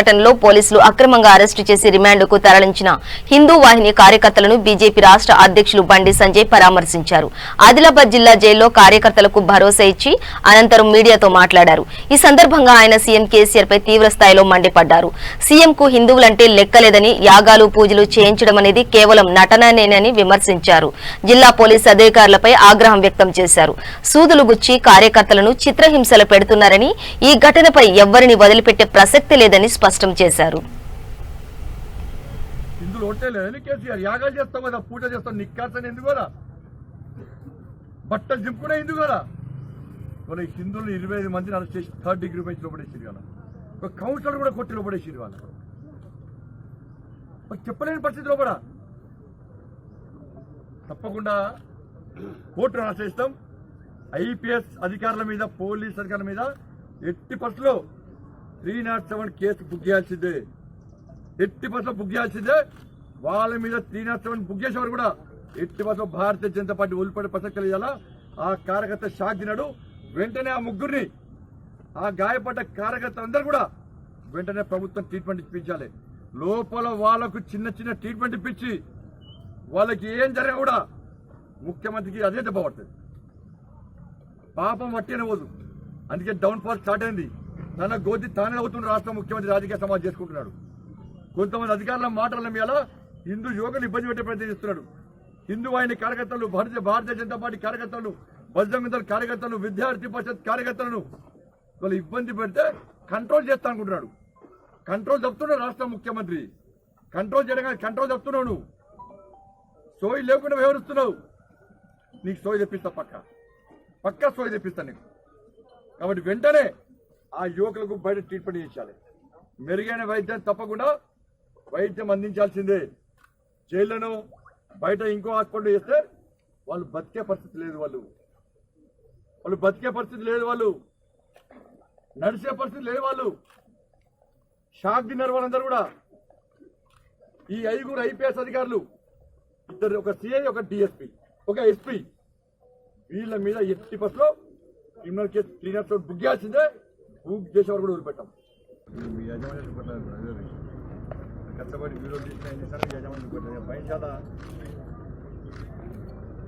ఘటనలో పోలీసులు అక్రమంగా అరెస్టు చేసి రిమాండ్కు తరలించిన హిందూ వాహిని కార్యకర్తలను బీజేపీ రాష్ట్ర అధ్యక్షులు బండి సంజయ్ పరామర్శించారు. ఆదిలాబాద్ జిల్లా జైల్లో కార్యకర్తలకు భరోసా ఇచ్చి అనంతరం మీడియాతో మాట్లాడారు. ఈ సందర్భంగా ఆయన సీఎం కేసీఆర్ పై తీవ్ర స్థాయిలో మండిపడ్డారు. సీఎంకు హిందువులంటే లెక్కలేదని, యాగాలు పూజలు చేయించడం అనేది కేవలం నటననేనని విమర్శించారు. జిల్లా పోలీసు అధికారులపై ఆగ్రహం వ్యక్తం చేశారు. సూదులు గుచ్చి కార్యకర్తలను చిత్రహింసలు పెడుతున్నారని, ఈ ఘటనపై ఎవ్వరిని వదిలిపెట్టే ప్రసక్తి లేదని స్పష్టం చేశారు. హిందువులు ఒట్టేలేదని కేసీఆర్ యాగాలు చేస్తాం కదా, పూజ చేస్తాం, నిక్కాసని ఎందుకు కదా, బట్టలు దింపుకునే ఎందుకు కదా. మన హిందువులు 25 మందిని అరెస్ట్ చేసి 3rd డిగ్రీ బెంచ్ లోపడేసారు కదా, ఒక కౌన్సిలర్ కూడా కొట్టి లోపడేసారు వాళ్ళు. చెప్పలేని పరిస్థితిలో కూడా తప్పకుండా కోర్టును ఆశ్రయిస్తాం. ఐపీఎస్ అధికారుల మీద, పోలీస్ అధికారుల మీద ఎట్టి పరిస్థితుల్లో 307 కేసు బుక్ చేయాల్సిందే, ఎట్టి పరిస్థితుల్లో బుక్ చేయాల్సిందే. వాళ్ళ మీద 307 బుక్ చేసేవారు కూడా ఎట్టి పరిస్థితుల్లో భారతీయ జనతా పార్టీ వదిలిపడే ప్రసక్తి లేదా. ఆ కార్యకర్త షాక్ తిన్నాడు. వెంటనే ఆ ముగ్గురిని, ఆ గాయపడ్డ కార్యకర్త అందరూ కూడా వెంటనే ప్రభుత్వం ట్రీట్మెంట్ ఇప్పించాలి. లోపల వాళ్లకు చిన్న చిన్న ట్రీట్మెంట్ ఇప్పించి వాళ్ళకి ఏం జరిగినా కూడా ముఖ్యమంత్రికి అదే దెబ్బ పడుతుంది. పాపం వట్టినే పోదు. అందుకే డౌన్ ఫాల్ స్టార్ట్ అయింది. తన గోతి తానే అవుతున్న రాష్ట్ర ముఖ్యమంత్రి రాజకీయ సమాజం చేసుకుంటున్నాడు. కొంతమంది అధికారుల మాటల మీద హిందూ యువకులు ఇబ్బంది పెట్టే ప్రయత్నం చేస్తున్నాడు. హిందూ వాహిని కార్యకర్తలు, భారతీయ జనతా పార్టీ కార్యకర్తలు, బజరంగ దళ కార్యకర్తలు, విద్యార్థి పరిషత్ కార్యకర్తలను వాళ్ళు ఇబ్బంది పెడితే కంట్రోల్ చేస్తా అనుకుంటున్నాడు. కంట్రోల్ తప్పుతున్నాడు రాష్ట్ర ముఖ్యమంత్రి. కంట్రోల్ చేయడం కానీ కంట్రోల్ తప్పుతున్నావు. నువ్వు సోయి లేకుండా వ్యవహరిస్తున్నావు. నీకు సోయి తెప్పిస్తా, పక్కా సోయి తెప్పిస్తా నీకు. కాబట్టి వెంటనే ఆ యువకులకు బయట ట్రీట్మెంట్ చేయించాలి. మెరుగైన వైద్యం తప్పకుండా వైద్యం అందించాల్సిందే. జైళ్లను బయట ఇంకో హాస్పిటల్ చేస్తే వాళ్ళు బతికే పరిస్థితి లేదు. వాళ్ళు బతికే పరిస్థితి లేదు. వాళ్ళు నడిచే పరిస్థితి లేదు. వాళ్ళు షాక్ తిన్నారు వాళ్ళందరూ కూడా. ఈ 5 ఐపీఎస్ అధికారులు, ఇద్దరు, ఒక సిఐ, ఒక డిఎస్పీ, ఒక ఎస్పీ, వీళ్ళ మీద ఎట్టి పరిస్థితిలో క్రిమినల్ కేసు 307 బుక్ చేయాల్సిందే. బుక్ చేసేవారు కూడా వదిలిపెట్టాం. మీ యజమాని కష్టపడి వీడియో తీసిన ఏం చేశారు, యజమాని భయంశాల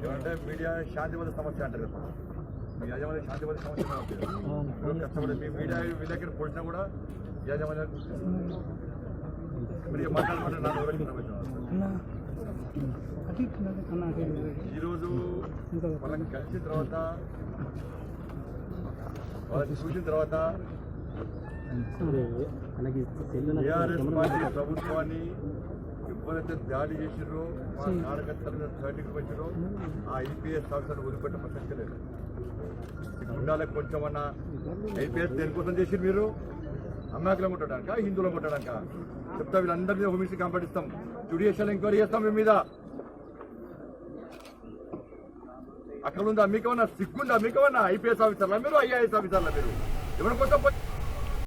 ఏమంటే మీడియా శాంతిబద్ధ సమస్య అంటారు కదా. మీ యజమాని శాంతిబద్ధ సమస్య కష్టపడి మీ మీడియా విలేకరు పోలిసినా కూడా యజమాని మాట్లాడమంటే నాకు ఈరోజు వాళ్ళని కలిసిన తర్వాత, వాళ్ళని చూసిన తర్వాత టీఆర్ఎస్ పార్టీ ప్రభుత్వాన్ని ఎవరైతే దాడి చేసిరో, మా కార్యకర్తల 3rd డిగ్రీ వచ్చారో ఆ ఐపీఎస్ ఆఫీసర్లు వదిలిపెట్టే ప్రసక్తి లేదు. గుండాలకు కొంచెమన్నా ఐపీఎస్ దేనికోసం చేసిరు? మీరు అమ్మాకులను కొట్టడానిక, హిందువులను కొట్టడానిక? చెప్తా, వీళ్ళందరి మీద హోమినిస్ట్రీ కంప్లైంట్ ఇస్తాం, జ్యుడిషియల్ ఎంక్వైరీ చేస్తాం మీ మీద. అక్కడ ఉందా మీకేమన్నా సిగ్గుందా? మీకేమన్నా ఐపీఎస్ ఆఫీసర్లా మీరు, ఐఏఎస్ ఆఫీసర్లా మీరు? ఎవరి కోసం